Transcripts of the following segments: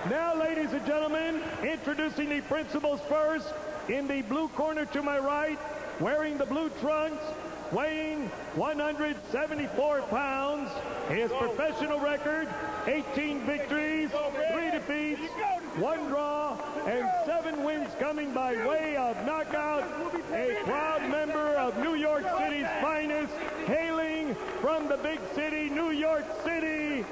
Now, ladies and gentlemen, introducing the principals first. In the blue corner to my right, wearing the blue trunks, weighing 174 pounds. His professional record, 18 victories, 3 defeats, 1 draw, and 7 wins coming by way of knockout. A proud member of New York City's finest, hailing from the big city, New York City.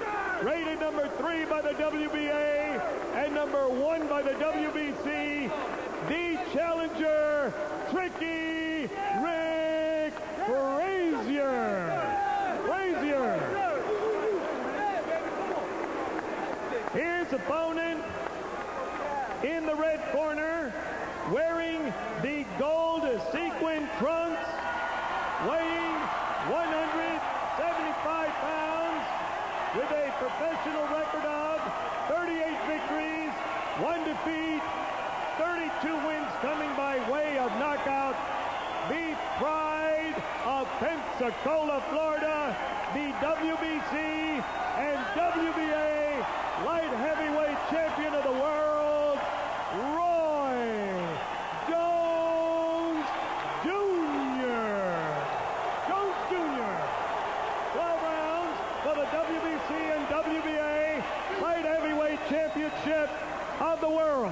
Rated number 3 by the WBA and number 1 by the WBC. The challenger, Tricky Rick Frazier. His opponent in the red corner, wearing the gold sequin trunks, weighing 175 pounds, with a professional record of 38 victories, 1 defeat, 32 wins coming by way of knockout. The pride of Pensacola, Florida, the WBC and WBA light heavyweight champion of the world, Roy Jones Jr. 12 rounds for the WBC and WBA light heavyweight championship of the world.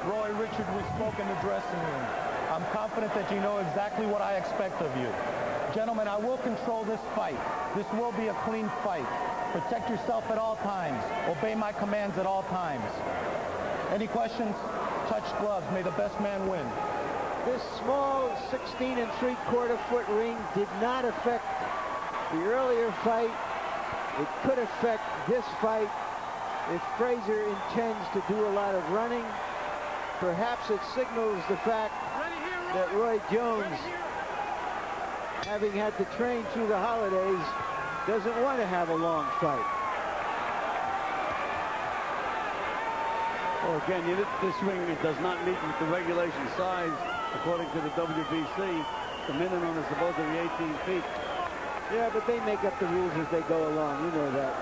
Roy, Richard, we spoke in the dressing room. I'm confident that you know exactly what I expect of you. Gentlemen, I will control this fight. This will be a clean fight. Protect yourself at all times. Obey my commands at all times. Any questions? Touch gloves. May the best man win. This small 16 3/4 foot ring did not affect the earlier fight. It could affect this fight if Frazier intends to do a lot of running. Perhaps it signals the fact that Roy Jones, having had to train through the holidays, doesn't want to have a long fight. Well, again, this ring does not meet with the regulation size. According to the WBC, the minimum is supposed to be 18 feet. Yeah, but they make up the rules as they go along. You know that.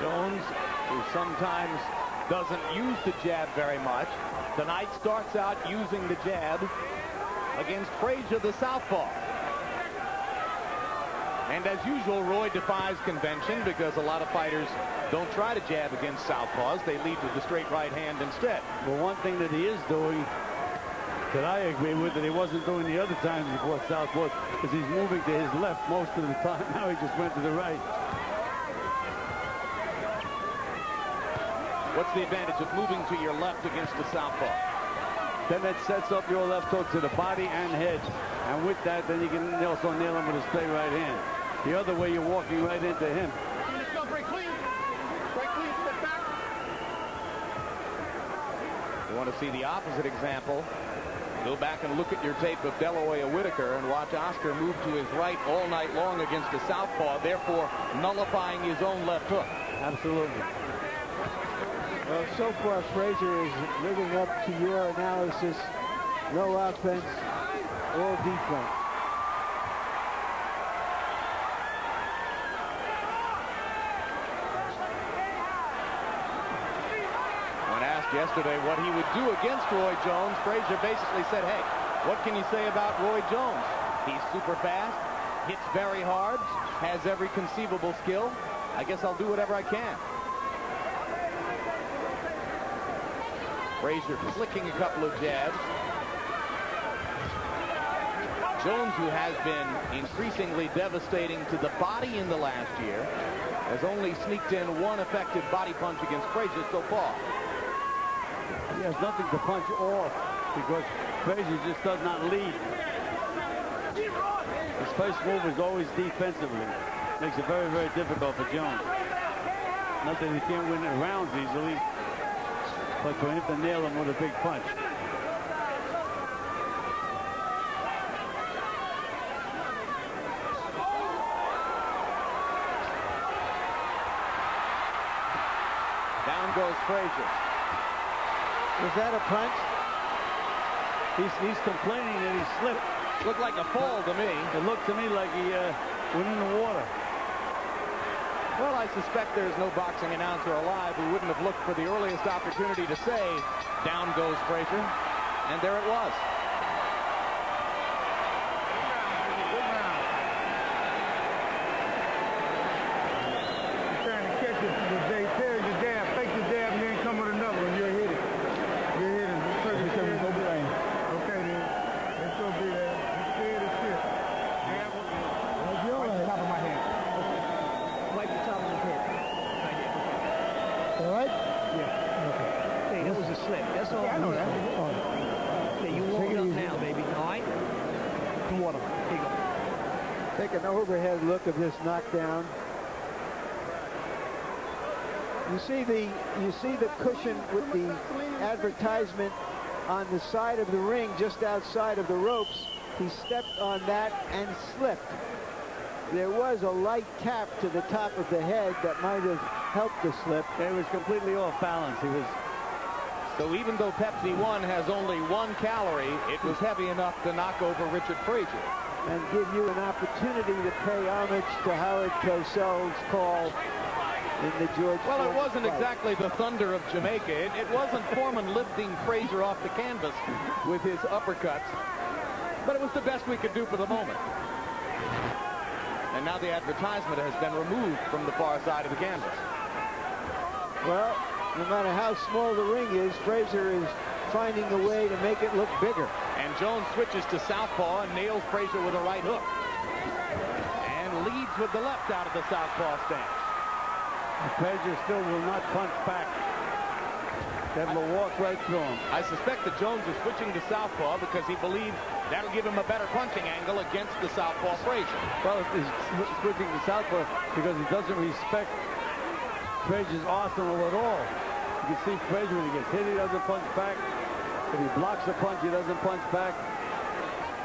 Jones, who sometimes doesn't use the jab very much, tonight starts out using the jab against Frazier, the southpaw. And as usual, Roy defies convention because a lot of fighters don't try to jab against southpaws. They lead with the straight right hand instead. Well, one thing that he is doing that I agree with that he wasn't doing the other times before southpaw is he's moving to his left most of the time. Now he just went to the right. What's the advantage of moving to your left against the southpaw? Then that sets up your left hook to the body and head. And with that, then you can also nail him with a straight right hand. The other way, you're walking right into him. Let's go, break clean. Break clean, step back. You want to see the opposite example? Go back and look at your tape of De La Hoya Whitaker and watch Oscar move to his right all night long against the southpaw, therefore nullifying his own left hook. Absolutely. Well, so far, Frazier is living up to your analysis. No offense, all defense. When asked yesterday what he would do against Roy Jones, Frazier basically said, hey, what can you say about Roy Jones? He's super fast, hits very hard, has every conceivable skill. I guess I'll do whatever I can. Frazier flicking a couple of jabs. Jones, who has been increasingly devastating to the body in the last year, has only sneaked in one effective body punch against Frazier so far. He has nothing to punch off because Frazier just does not lead. His first move is always defensively. Makes it very, very difficult for Jones. Not that he can't win rounds easily, but for him to nail him with a big punch. Frazier. Was that a punch? He's complaining that he slipped. Looked like a fall to me. It looked to me like he went in the water. Well, I suspect there's no boxing announcer alive who wouldn't have looked for the earliest opportunity to say, down goes Frazier. And there it was. That's all. Yeah, I know that. Okay, you warm up now, baby. All right? Some water. Here you go. Take an overhead look of this knockdown. You see the cushion with the advertisement on the side of the ring, just outside of the ropes. He stepped on that and slipped. There was a light tap to the top of the head that might have helped the slip. It was completely off balance. He was. So even though Pepsi 1 has only 1 calorie, it was heavy enough to knock over Richard Frazier. And give you an opportunity to pay homage to Howard Cosell's call in the George Well, it Foreman wasn't fight. exactly the thunder of Jamaica. It wasn't Foreman lifting Frazier off the canvas with his uppercuts. But it was the best we could do for the moment. And now the advertisement has been removed from the far side of the canvas. Well, no matter how small the ring is, Frazier is finding a way to make it look bigger. And Jones switches to southpaw and nails Frazier with a right hook. And leads with the left out of the southpaw stance. Frazier still will not punch back. They will walk right through him. I suspect that Jones is switching to southpaw because he believes that'll give him a better punching angle against the southpaw Frazier. Well, he's switching to southpaw because he doesn't respect Frazier's arsenal at all. You can see Frazier, when he gets hit, he doesn't punch back. If he blocks a punch, he doesn't punch back.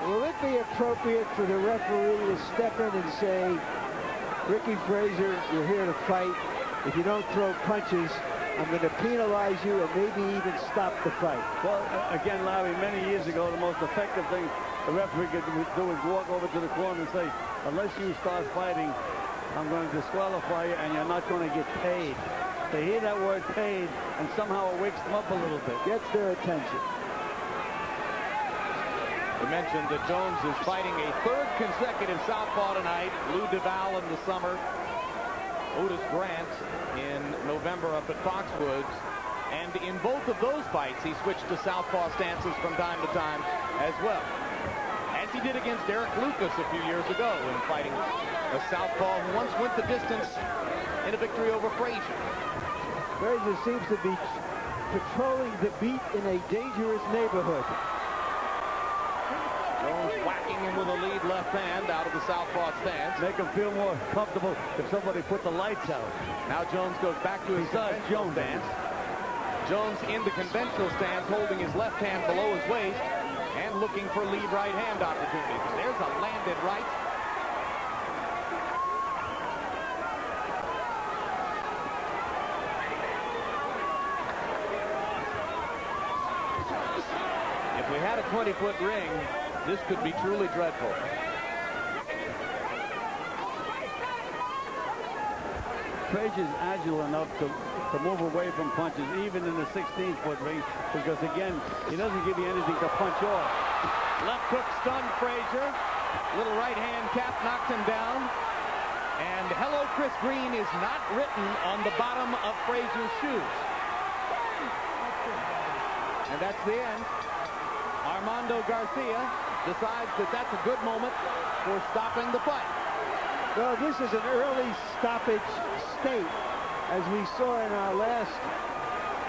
Will it be appropriate for the referee to step in and say, Ricky Frazier, you're here to fight. If you don't throw punches, I'm going to penalize you and maybe even stop the fight? Well, again, Larry, many years ago, the most effective thing the referee could do is walk over to the corner and say, unless you start fighting, I'm going to disqualify you and you're not going to get paid. They hear that word paid, and somehow it wakes them up a little bit. Gets their attention. We mentioned that Jones is fighting a third consecutive southpaw tonight. Lou DeVal in the summer. Otis Grant in November up at Foxwoods. And in both of those fights, he switched to southpaw stances from time to time as well. As he did against Eric Lucas a few years ago in fighting a southpaw who once went the distance in a victory over Frazier. Frazier seems to be patrolling the beat in a dangerous neighborhood. Jones whacking him with a lead left hand out of the southpaw stance. Make him feel more comfortable if somebody put the lights out. Now Jones goes back to his conventional stance. Jones in the conventional stance, holding his left hand below his waist and looking for lead right hand opportunities. There's a landed right. If we had a 20-foot ring, this could be truly dreadful. Frazier's agile enough to move away from punches, even in the 16-foot ring, because, again, he doesn't give you anything to punch off. Left hook stunned Frazier. Little right hand tap knocked him down. And hello, Chris Green is not written on the bottom of Frazier's shoes. And that's the end. Armando Garcia decides that that's a good moment for stopping the fight. Well, this is an early stoppage state, as we saw in our last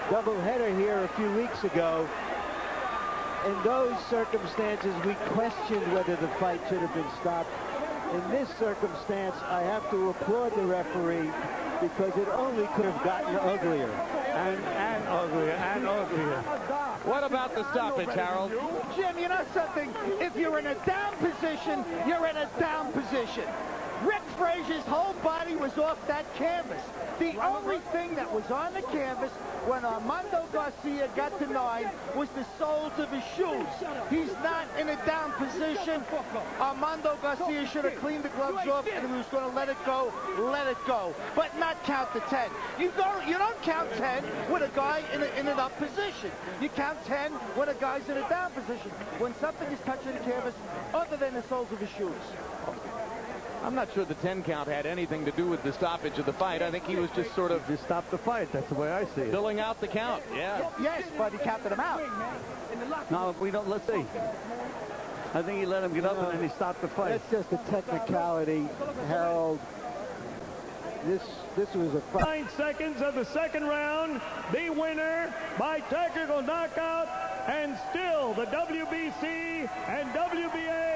doubleheader here a few weeks ago. In those circumstances, we questioned whether the fight should have been stopped. In this circumstance, I have to applaud the referee because it only could have gotten uglier. And uglier, and uglier. What about the stoppage, Harold? Jim, you know something? If you're in a down position, you're in a down position. Rick Frazier's whole body was off that canvas. The only thing that was on the canvas when Armando Garcia got to 9 was the soles of his shoes. He's not in a down position. Armando Garcia should have cleaned the gloves off, and if he was going to let it go, let it go. But not count to 10. You don't count 10 with a guy in an up position. You count 10 when a guy's in a down position. When something is touching the canvas other than the soles of his shoes. I'm not sure the 10 count had anything to do with the stoppage of the fight. I think he was just sort of Just stop the fight. That's the way I see it. filling out the count. Yeah. Yes, but he counted him out. No, we don't. Let's see. I think he let him get up and then he stopped the fight. That's just a technicality, Harold. This was a fight. 9 seconds of the second round. The winner by technical knockout, and still the WBC and WBA